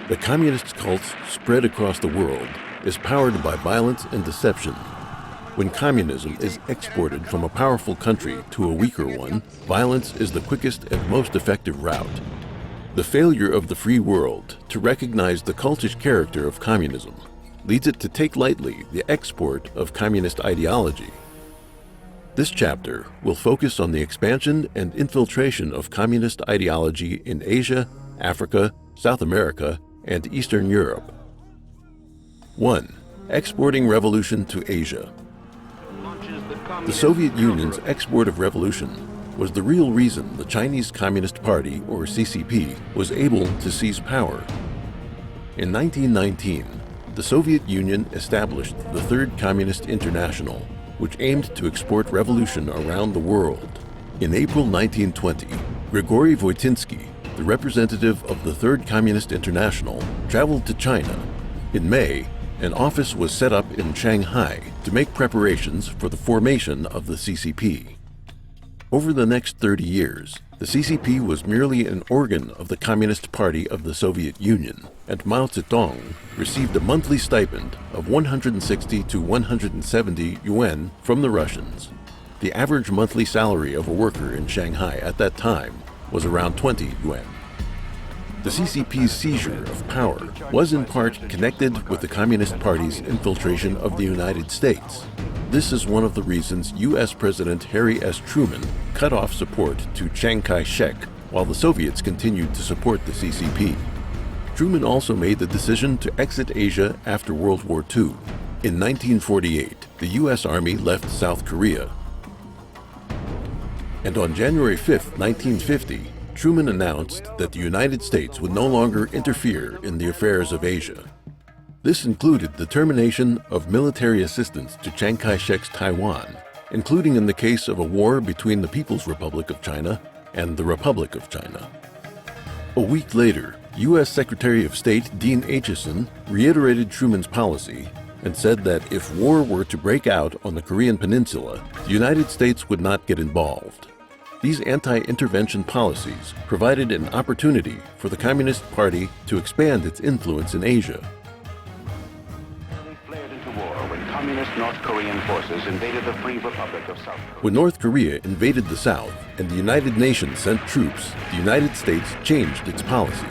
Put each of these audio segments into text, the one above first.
The communist cult's spread across the world is powered by violence and deception. When communism is exported from a powerful country to a weaker one, violence is the quickest and most effective route. The failure of the free world to recognize the cultish character of communism leads it to take lightly the export of communist ideology. This chapter will focus on the expansion and infiltration of communist ideology in Asia, Africa, South America, and Eastern Europe. 1. Exporting revolution to Asia. The Soviet Union's export of revolution was the real reason the Chinese Communist Party, or CCP, was able to seize power. In 1919, the Soviet Union established the Third Communist International, which aimed to export revolution around the world. In April 1920, Grigori Voitinsky, the representative of the Third Communist International, traveled to China. In May, an office was set up in Shanghai to make preparations for the formation of the CCP. Over the next 30 years, the CCP was merely an organ of the Communist Party of the Soviet Union, and Mao Zedong received a monthly stipend of 160 to 170 yuan from the Russians. The average monthly salary of a worker in Shanghai at that time was around 20 yuan. The CCP's seizure of power was in part connected with the Communist Party's infiltration of the United States. This is one of the reasons U.S. President Harry S. Truman cut off support to Chiang Kai-shek while the Soviets continued to support the CCP. Truman also made the decision to exit Asia after World War II. In 1948, the U.S. Army left South Korea. And on January 5, 1950, Truman announced that the United States would no longer interfere in the affairs of Asia. This included the termination of military assistance to Chiang Kai-shek's Taiwan, including in the case of a war between the People's Republic of China and the Republic of China. A week later, U.S. Secretary of State Dean Acheson reiterated Truman's policy and said that if war were to break out on the Korean Peninsula, the United States would not get involved. These anti-intervention policies provided an opportunity for the Communist Party to expand its influence in Asia. Communist North Korean forces invaded the Free Republic of South Korea. When North Korea invaded the South and the United Nations sent troops, the United States changed its policy.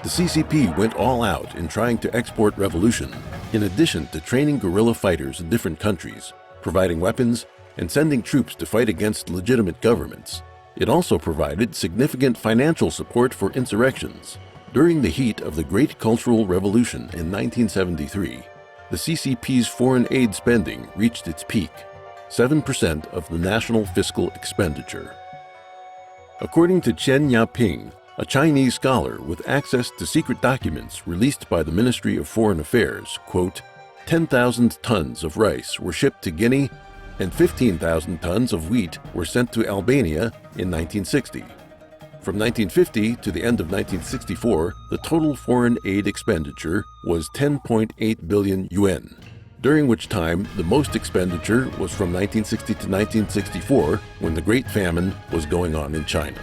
The CCP went all out in trying to export revolution, in addition to training guerrilla fighters in different countries, providing weapons, and sending troops to fight against legitimate governments. It also provided significant financial support for insurrections. During the heat of the Great Cultural Revolution in 1973, the CCP's foreign aid spending reached its peak, 7% of the national fiscal expenditure. According to Chen Yaping, a Chinese scholar with access to secret documents released by the Ministry of Foreign Affairs, quote, 10,000 tons of rice were shipped to Guinea and 15,000 tons of wheat were sent to Albania in 1960. From 1950 to the end of 1964, the total foreign aid expenditure was 10.8 billion yuan, during which time the most expenditure was from 1960 to 1964, when the Great Famine was going on in China.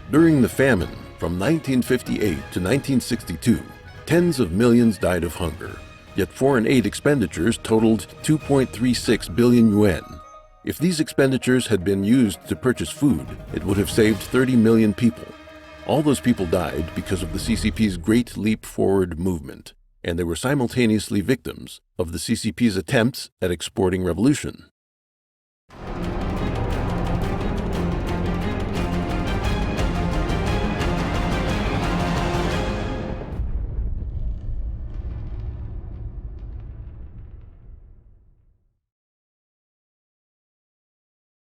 During the famine from 1958 to 1962, tens of millions died of hunger, yet foreign aid expenditures totaled 2.36 billion yuan. If these expenditures had been used to purchase food, it would have saved 30 million people. All those people died because of the CCP's Great Leap Forward movement, and they were simultaneously victims of the CCP's attempts at exporting revolution.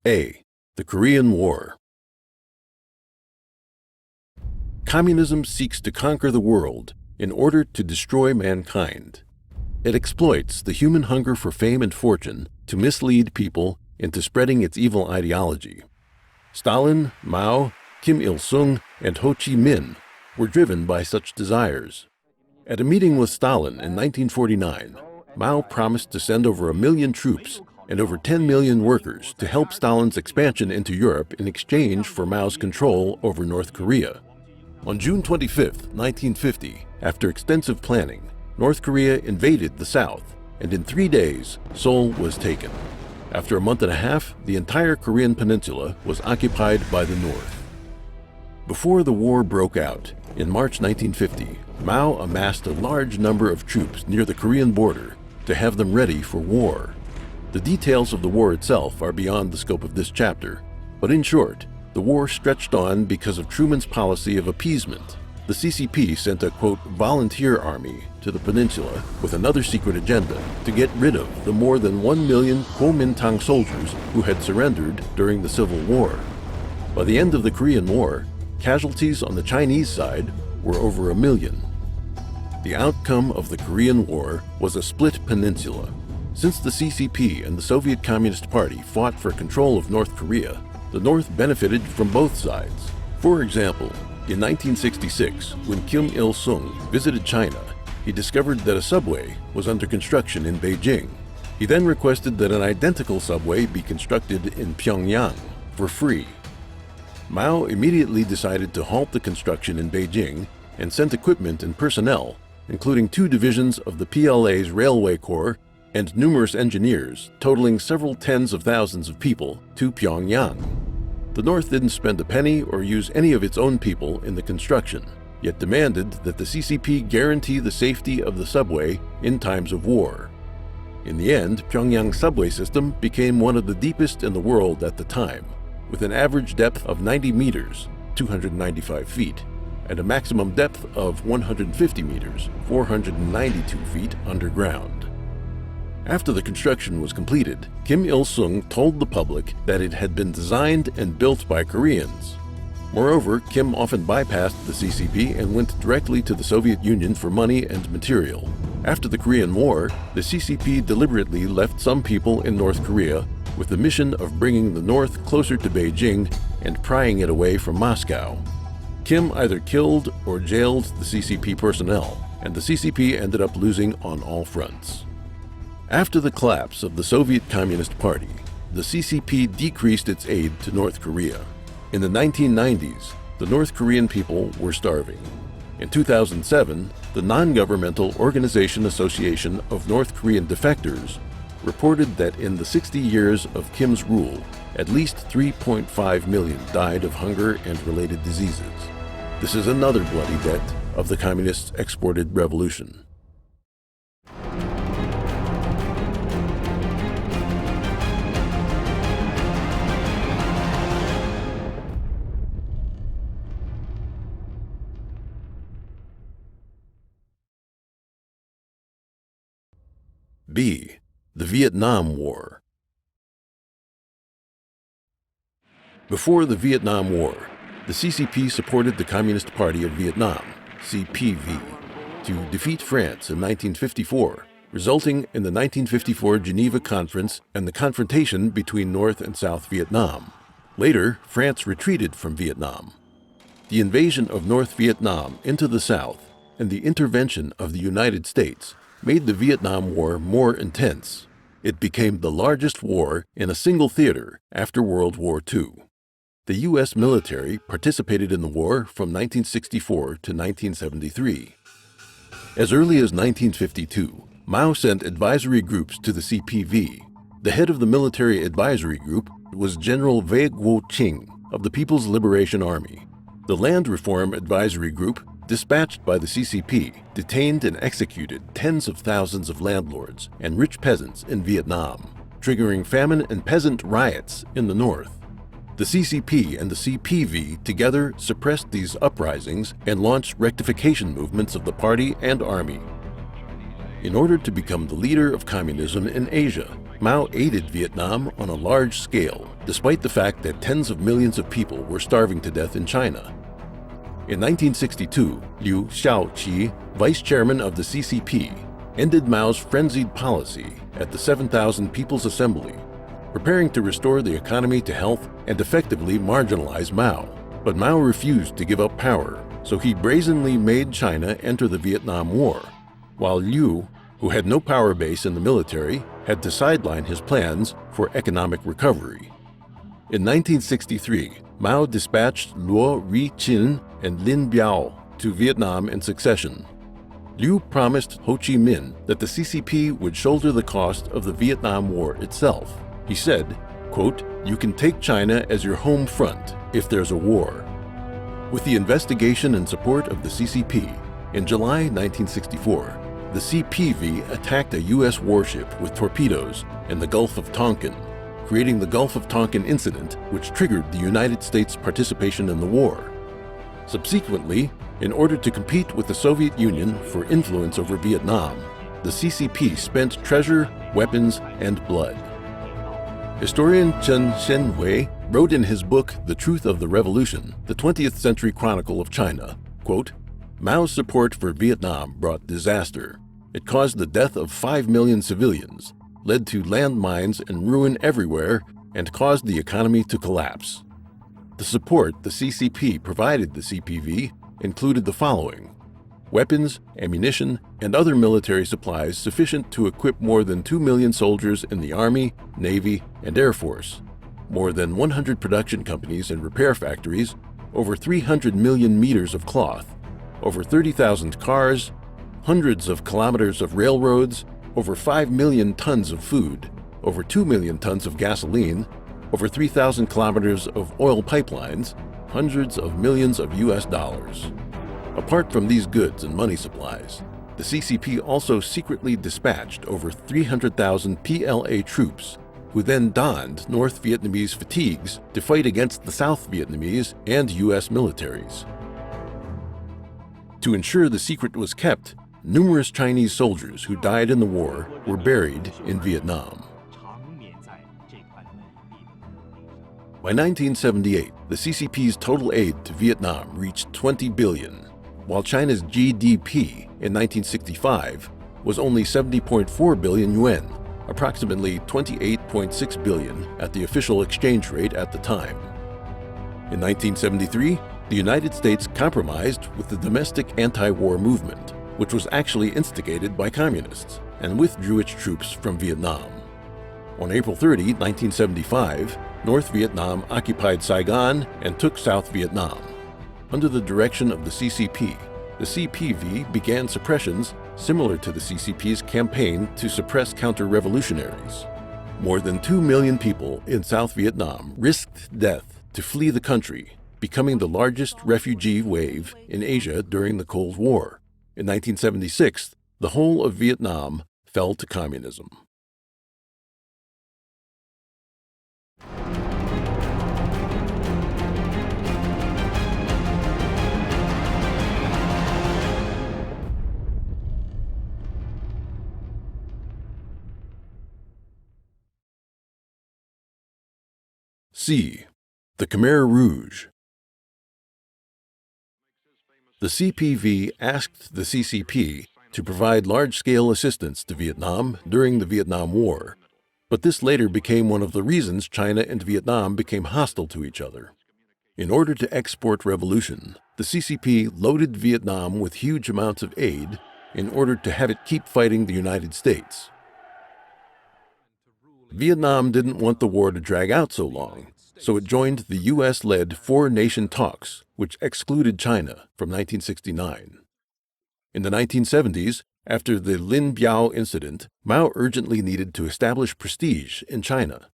A. The Korean War. Communism seeks to conquer the world in order to destroy mankind. It exploits the human hunger for fame and fortune to mislead people into spreading its evil ideology. Stalin, Mao, Kim Il-sung, and Ho Chi Minh were driven by such desires. At a meeting with Stalin in 1949, Mao promised to send over 1 million troops and over 10 million workers to help Stalin's expansion into Europe in exchange for Mao's control over North Korea. On June 25, 1950, after extensive planning, North Korea invaded the South, and in 3 days, Seoul was taken. After a month and a half, the entire Korean peninsula was occupied by the North. Before the war broke out, in March 1950, Mao amassed a large number of troops near the Korean border to have them ready for war. The details of the war itself are beyond the scope of this chapter, but in short, the war stretched on because of Truman's policy of appeasement. The CCP sent a, quote, volunteer army to the peninsula with another secret agenda to get rid of the more than 1 million Kuomintang soldiers who had surrendered during the Civil War. By the end of the Korean War, casualties on the Chinese side were over 1 million. The outcome of the Korean War was a split peninsula. Since the CCP and the Soviet Communist Party fought for control of North Korea, the North benefited from both sides. For example, in 1966, when Kim Il-sung visited China, he discovered that a subway was under construction in Beijing. He then requested that an identical subway be constructed in Pyongyang for free. Mao immediately decided to halt the construction in Beijing and sent equipment and personnel, including 2 divisions of the PLA's Railway Corps and numerous engineers, totaling several tens of thousands of people, to Pyongyang. The North didn't spend a penny or use any of its own people in the construction, yet demanded that the CCP guarantee the safety of the subway in times of war. In the end, Pyongyang's subway system became one of the deepest in the world at the time, with an average depth of 90 meters, 295 feet, and a maximum depth of 150 meters, 492 feet underground. After the construction was completed, Kim Il-sung told the public that it had been designed and built by Koreans. Moreover, Kim often bypassed the CCP and went directly to the Soviet Union for money and material. After the Korean War, the CCP deliberately left some people in North Korea with the mission of bringing the North closer to Beijing and prying it away from Moscow. Kim either killed or jailed the CCP personnel, and the CCP ended up losing on all fronts. After the collapse of the Soviet Communist Party, the CCP decreased its aid to North Korea. In the 1990s, the North Korean people were starving. In 2007, the Non-Governmental Organization Association of North Korean Defectors reported that in the 60 years of Kim's rule, at least 3.5 million died of hunger and related diseases. This is another bloody debt of the communists' exported revolution. B. The Vietnam War. Before the Vietnam War, the CCP supported the Communist Party of Vietnam, CPV, to defeat France in 1954, resulting in the 1954 Geneva Conference and the confrontation between North and South Vietnam. Later, France retreated from Vietnam. The invasion of North Vietnam into the South and the intervention of the United States made the Vietnam War more intense. It became the largest war in a single theater after World War II. The U.S. military participated in the war from 1964 to 1973. As early as 1952, Mao sent advisory groups to the CPV. The head of the military advisory group was General Wei Guo-ching of the People's Liberation Army. The Land Reform Advisory Group, dispatched by the CCP, detained and executed tens of thousands of landlords and rich peasants in Vietnam, triggering famine and peasant riots in the north. The CCP and the CPV together suppressed these uprisings and launched rectification movements of the party and army. In order to become the leader of communism in Asia, Mao aided Vietnam on a large scale, despite the fact that tens of millions of people were starving to death in China. In 1962, Liu Shaoqi, vice chairman of the CCP, ended Mao's frenzied policy at the 7,000 People's Assembly, preparing to restore the economy to health and effectively marginalize Mao. But Mao refused to give up power, so he brazenly made China enter the Vietnam War, while Liu, who had no power base in the military, had to sideline his plans for economic recovery. In 1963, Mao dispatched Luo Ri-chin and Lin Biao to Vietnam in succession. Liu promised Ho Chi Minh that the CCP would shoulder the cost of the Vietnam War itself. He said, quote, "You can take China as your home front if there's a war." With the investigation and support of the CCP, in July 1964, the CPV attacked a U.S. warship with torpedoes in the Gulf of Tonkin, creating the Gulf of Tonkin incident, which triggered the United States' participation in the war. Subsequently, in order to compete with the Soviet Union for influence over Vietnam, the CCP spent treasure, weapons, and blood. Historian Chen Shenhui wrote in his book, The Truth of the Revolution, the 20th Century Chronicle of China, quote, "Mao's support for Vietnam brought disaster. It caused the death of 5 million civilians, led to landmines and ruin everywhere, and caused the economy to collapse." The support the CCP provided the CPV included the following: weapons, ammunition, and other military supplies sufficient to equip more than 2 million soldiers in the Army, Navy, and Air Force, more than 100 production companies and repair factories, over 300 million meters of cloth, over 30,000 cars, hundreds of kilometers of railroads, over 5 million tons of food, over 2 million tons of gasoline, over 3,000 kilometers of oil pipelines, hundreds of millions of US dollars. Apart from these goods and money supplies, the CCP also secretly dispatched over 300,000 PLA troops, who then donned North Vietnamese fatigues to fight against the South Vietnamese and US militaries. To ensure the secret was kept, numerous Chinese soldiers who died in the war were buried in Vietnam. By 1978, the CCP's total aid to Vietnam reached 20 billion, while China's GDP in 1965 was only 70.4 billion yuan, approximately 28.6 billion at the official exchange rate at the time. In 1973, the United States compromised with the domestic anti-war movement, which was actually instigated by communists, and withdrew its troops from Vietnam. On April 30, 1975, North Vietnam occupied Saigon and took South Vietnam. Under the direction of the CCP, the CPV began suppressions similar to the CCP's campaign to suppress counter-revolutionaries. More than 2 million people in South Vietnam risked death to flee the country, becoming the largest refugee wave in Asia during the Cold War. In 1976, the whole of Vietnam fell to communism. C. The Khmer Rouge. The CPV asked the CCP to provide large-scale assistance to Vietnam during the Vietnam War, but this later became one of the reasons China and Vietnam became hostile to each other. In order to export revolution, the CCP loaded Vietnam with huge amounts of aid in order to have it keep fighting the United States. Vietnam didn't want the war to drag out so long, so it joined the U.S.-led four-nation talks, which excluded China from 1969. In the 1970s, after the Lin Biao incident, Mao urgently needed to establish prestige in China.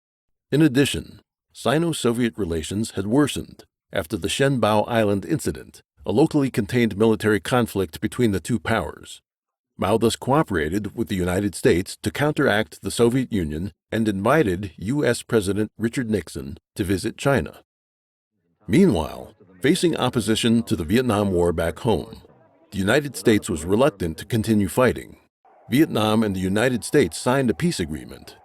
In addition, Sino-Soviet relations had worsened after the Shenbao Island incident, a locally contained military conflict between the two powers. Mao thus cooperated with the United States to counteract the Soviet Union and invited U.S. President Richard Nixon to visit China. Meanwhile, facing opposition to the Vietnam War back home, the United States was reluctant to continue fighting. Vietnam and the United States signed a peace agreement.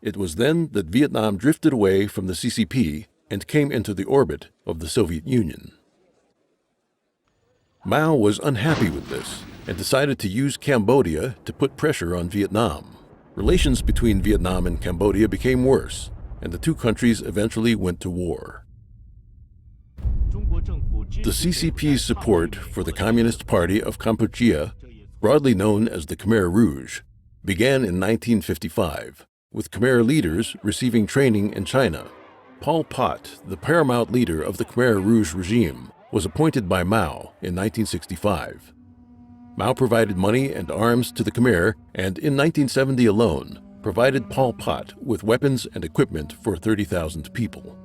It was then that Vietnam drifted away from the CCP and came into the orbit of the Soviet Union. Mao was unhappy with this and decided to use Cambodia to put pressure on Vietnam. Relations between Vietnam and Cambodia became worse, and the two countries eventually went to war. The CCP's support for the Communist Party of Kampuchea, broadly known as the Khmer Rouge, began in 1955, with Khmer leaders receiving training in China. Pol Pot, the paramount leader of the Khmer Rouge regime, was appointed by Mao in 1965. Mao provided money and arms to the Khmer, and in 1970 alone, provided Pol Pot with weapons and equipment for 30,000 people.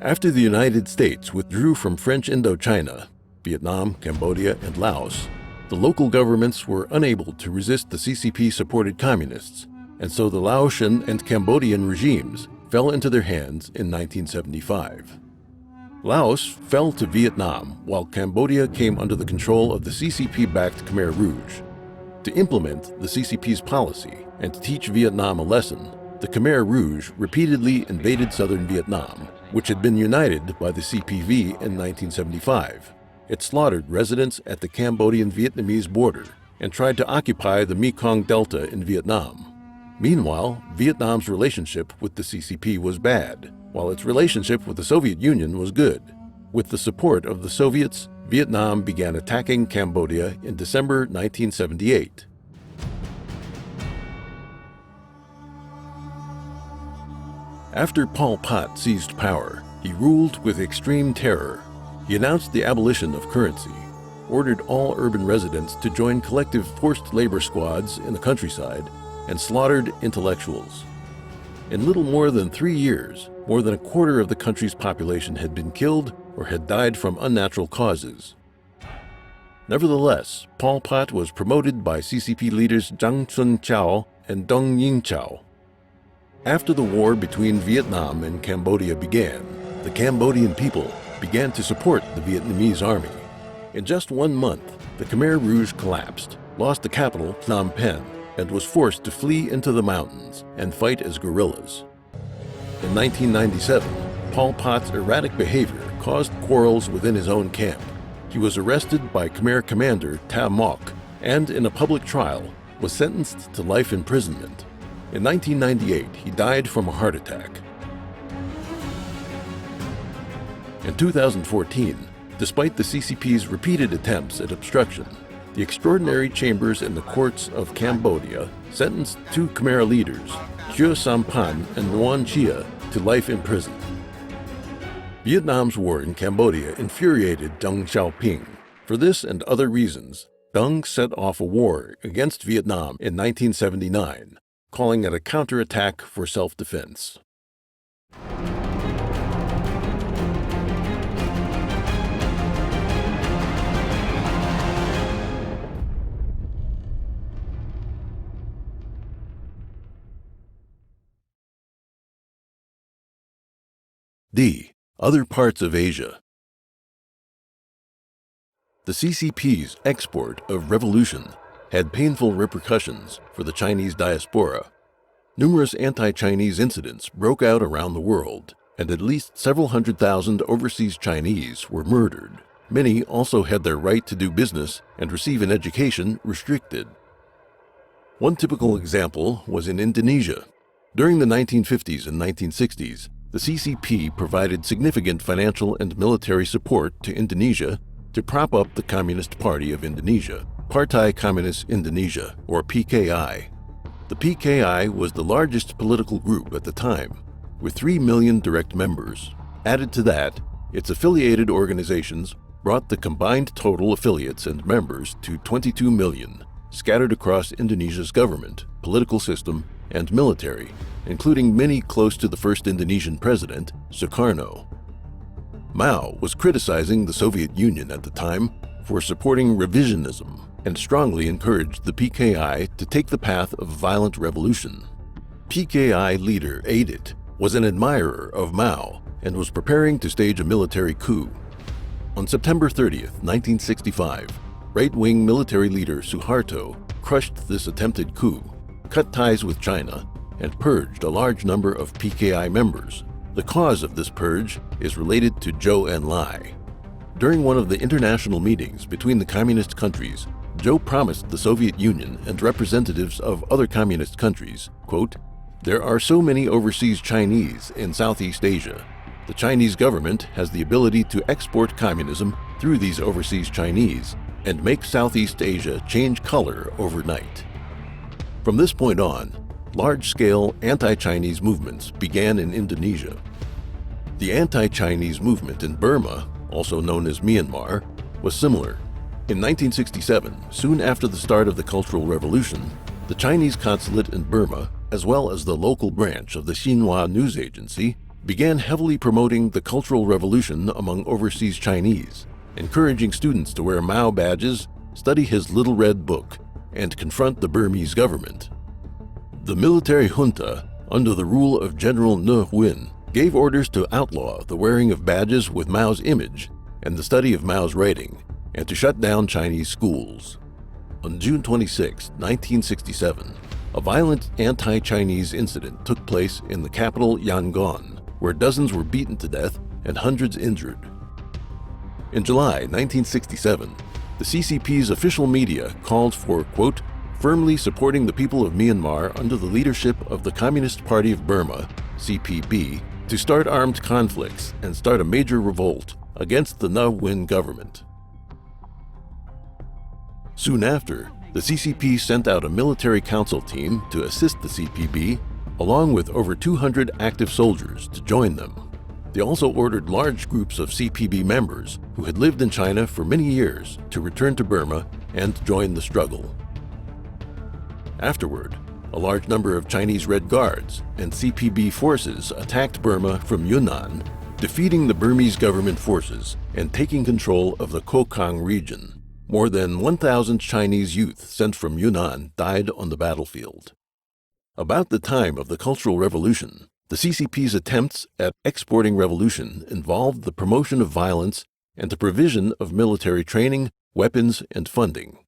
After the United States withdrew from French Indochina, Vietnam, Cambodia, and Laos, the local governments were unable to resist the CCP-supported communists, and so the Laotian and Cambodian regimes fell into their hands in 1975. Laos fell to Vietnam, while Cambodia came under the control of the CCP-backed Khmer Rouge. To implement the CCP's policy and to teach Vietnam a lesson, the Khmer Rouge repeatedly invaded southern Vietnam, which had been united by the CPV in 1975. It slaughtered residents at the Cambodian-Vietnamese border and tried to occupy the Mekong Delta in Vietnam. Meanwhile, Vietnam's relationship with the CCP was bad, while its relationship with the Soviet Union was good. With the support of the Soviets, Vietnam began attacking Cambodia in December 1978. After Pol Pot seized power, he ruled with extreme terror. He announced the abolition of currency, ordered all urban residents to join collective forced labor squads in the countryside, and slaughtered intellectuals. In little more than 3 years, more than a quarter of the country's population had been killed or had died from unnatural causes. Nevertheless, Pol Pot was promoted by CCP leaders Zhang Sun-chao and Dong Ying-chao. After the war between Vietnam and Cambodia began, the Cambodian people began to support the Vietnamese army. In just 1 month, the Khmer Rouge collapsed, lost the capital, Phnom Penh, and was forced to flee into the mountains and fight as guerrillas. In 1997, Pol Pot's erratic behavior caused quarrels within his own camp. He was arrested by Khmer commander Ta Mok and, in a public trial, was sentenced to life imprisonment. In 1998, he died from a heart attack. In 2014, despite the CCP's repeated attempts at obstruction, the extraordinary chambers in the courts of Cambodia sentenced 2 Khmer leaders, Khieu Sampan and Nguyen Chia, to life in prison. Vietnam's war in Cambodia infuriated Deng Xiaoping. For this and other reasons, Deng set off a war against Vietnam in 1979, calling it a counterattack for self-defense. D. Other parts of Asia. The CCP's export of revolution had painful repercussions for the Chinese diaspora. Numerous anti-Chinese incidents broke out around the world, and at least several 100,000 overseas Chinese were murdered. Many also had their right to do business and receive an education restricted. One typical example was in Indonesia. During the 1950s and 1960s, the CCP provided significant financial and military support to Indonesia to prop up the Communist Party of Indonesia, Partai Komunis Indonesia, or PKI. The PKI was the largest political group at the time, with 3 million direct members. Added to that, its affiliated organizations brought the combined total affiliates and members to 22 million, scattered across Indonesia's government, political system, and military, including many close to the first Indonesian president, Sukarno. Mao was criticizing the Soviet Union at the time for supporting revisionism and strongly encouraged the PKI to take the path of violent revolution. PKI leader Adit was an admirer of Mao and was preparing to stage a military coup. On September 30th, 1965, right-wing military leader Suharto crushed this attempted coup, cut ties with China, and purged a large number of PKI members. The cause of this purge is related to Zhou Enlai. During one of the international meetings between the communist countries, Zhou promised the Soviet Union and representatives of other communist countries, quote, "There are so many overseas Chinese in Southeast Asia. The Chinese government has the ability to export communism through these overseas Chinese and make Southeast Asia change color overnight." From this point on, large-scale anti-Chinese movements began in Indonesia. The anti-Chinese movement in Burma, also known as Myanmar, was similar. In 1967, soon after the start of the Cultural Revolution, the Chinese consulate in Burma, as well as the local branch of the Xinhua news agency, began heavily promoting the Cultural Revolution among overseas Chinese, encouraging students to wear Mao badges, study his Little Red Book, and confront the Burmese government. The military junta, under the rule of General Ne Win, gave orders to outlaw the wearing of badges with Mao's image and the study of Mao's writing, and to shut down Chinese schools. On June 26, 1967, a violent anti-Chinese incident took place in the capital Yangon, where dozens were beaten to death and hundreds injured. In July 1967, the CCP's official media called for, quote, firmly supporting the people of Myanmar under the leadership of the Communist Party of Burma, CPB, to start armed conflicts and start a major revolt against the Ne Win government. Soon after, the CCP sent out a military council team to assist the CPB, along with over 200 active soldiers to join them. They also ordered large groups of CPB members who had lived in China for many years to return to Burma and join the struggle. Afterward, a large number of Chinese Red Guards and CPB forces attacked Burma from Yunnan, defeating the Burmese government forces and taking control of the Kokang region. More than 1,000 Chinese youth sent from Yunnan died on the battlefield. About the time of the Cultural Revolution, the CCP's attempts at exporting revolution involved the promotion of violence and the provision of military training, weapons, and funding.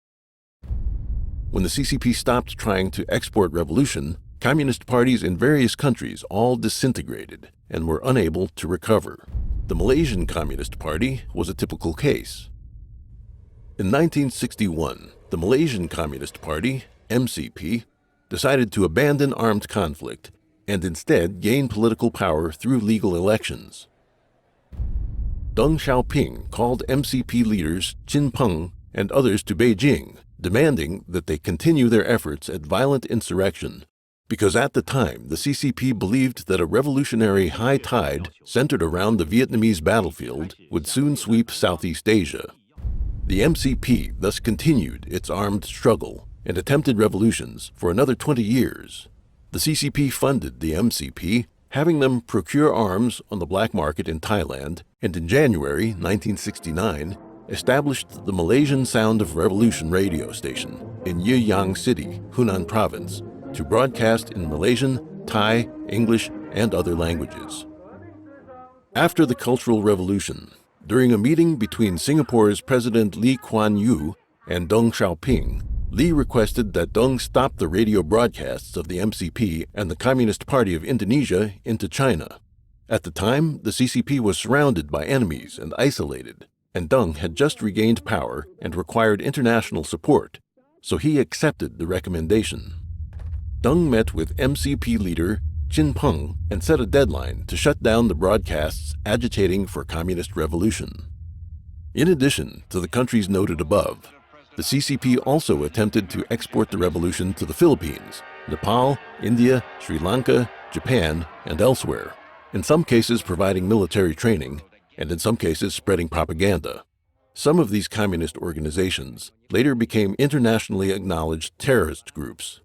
When the CCP stopped trying to export revolution, communist parties in various countries all disintegrated and were unable to recover. The Malaysian Communist Party was a typical case. In 1961, the Malaysian Communist Party, MCP, decided to abandon armed conflict and instead gain political power through legal elections. Deng Xiaoping called MCP leaders Qin Peng and others to Beijing, demanding that they continue their efforts at violent insurrection, because at the time the CCP believed that a revolutionary high tide centered around the Vietnamese battlefield would soon sweep Southeast Asia. The MCP thus continued its armed struggle and attempted revolutions for another 20 years. The CCP funded the MCP, having them procure arms on the black market in Thailand, and in January 1969, established the Malaysian Sound of Revolution radio station in Yuyang City, Hunan Province, to broadcast in Malaysian, Thai, English, and other languages. After the Cultural Revolution, during a meeting between Singapore's President Lee Kuan Yew and Deng Xiaoping, Lee requested that Deng stop the radio broadcasts of the MCP and the Communist Party of Indonesia into China. At the time, the CCP was surrounded by enemies and isolated, and Deng had just regained power and required international support, so he accepted the recommendation. Deng met with MCP leader Qin Peng and set a deadline to shut down the broadcasts agitating for communist revolution. In addition to the countries noted above, the CCP also attempted to export the revolution to the Philippines, Nepal, India, Sri Lanka, Japan, and elsewhere, in some cases providing military training, and in some cases spreading propaganda. Some of these communist organizations later became internationally acknowledged terrorist groups.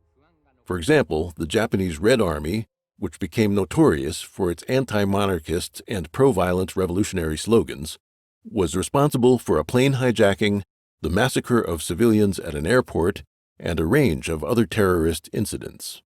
For example, the Japanese Red Army, which became notorious for its anti-monarchist and pro-violent revolutionary slogans, was responsible for a plane hijacking, the massacre of civilians at an airport, and a range of other terrorist incidents.